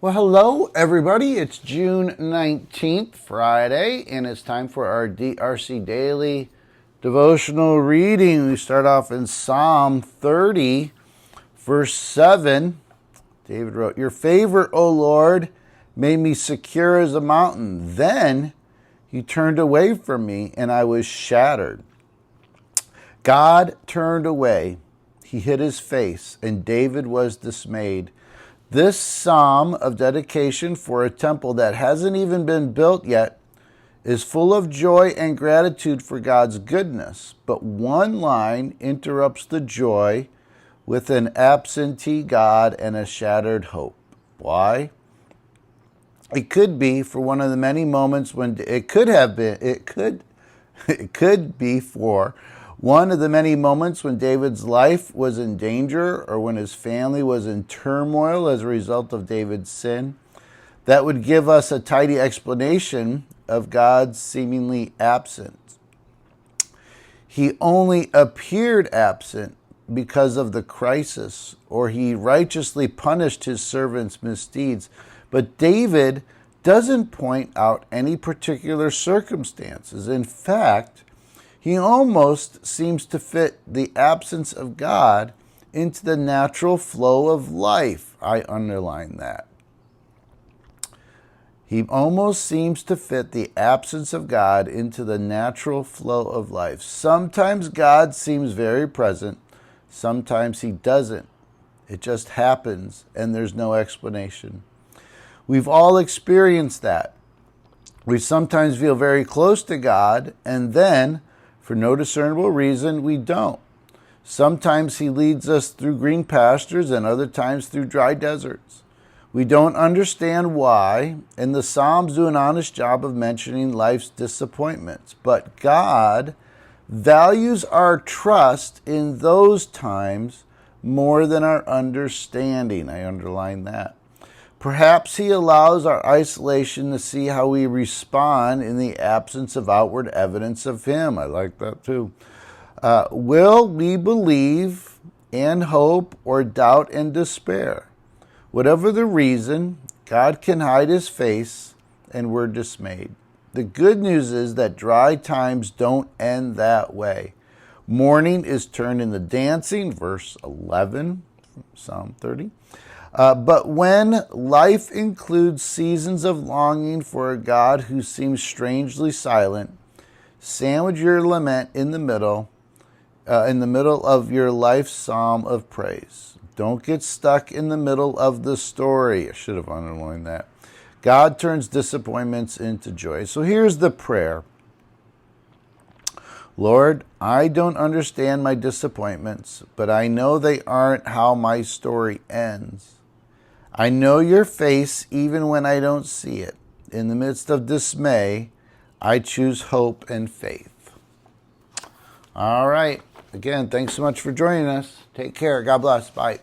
Well, hello, everybody. It's June 19th, Friday, and it's time for our DRC Daily devotional reading. We start off in Psalm 30, verse 7. David wrote, "Your favor, O Lord, made me secure as a mountain. Then you turned away from me, and I was shattered." God turned away. He hid his face, and David was dismayed. This psalm of dedication for a temple that hasn't even been built yet is full of joy and gratitude for God's goodness. But one line interrupts the joy with an absentee God and a shattered hope. Why? It could be for one of the many moments when it could be for one of the many moments when David's life was in danger or when his family was in turmoil as a result of David's sin. That would give us a tidy explanation of God's seemingly absence. He only appeared absent because of the crisis, or he righteously punished his servant's misdeeds. But David doesn't point out any particular circumstances. In fact, he almost seems to fit the absence of God into the natural flow of life. I underline that. He almost seems to fit the absence of God into the natural flow of life. Sometimes God seems very present. Sometimes he doesn't. It just happens, and there's no explanation. We've all experienced that. We sometimes feel very close to God, and then, for no discernible reason, we don't. Sometimes he leads us through green pastures and other times through dry deserts. We don't understand why, and the Psalms do an honest job of mentioning life's disappointments. But God values our trust in those times more than our understanding. I underline that. Perhaps he allows our isolation to see how we respond in the absence of outward evidence of him. I like that too. Will we believe and hope or doubt and despair? Whatever the reason, God can hide his face and we're dismayed. The good news is that dry times don't end that way. Mourning is turned into dancing, verse 11 from Psalm 30. But when life includes seasons of longing for a God who seems strangely silent, sandwich your lament in the middle of your life's psalm of praise. Don't get stuck in the middle of the story. I should have underlined that. God turns disappointments into joy. So here's the prayer. Lord, I don't understand my disappointments, but I know they aren't how my story ends. I know your face even when I don't see it. In the midst of dismay, I choose hope and faith. All right. Again, thanks so much for joining us. Take care. God bless. Bye.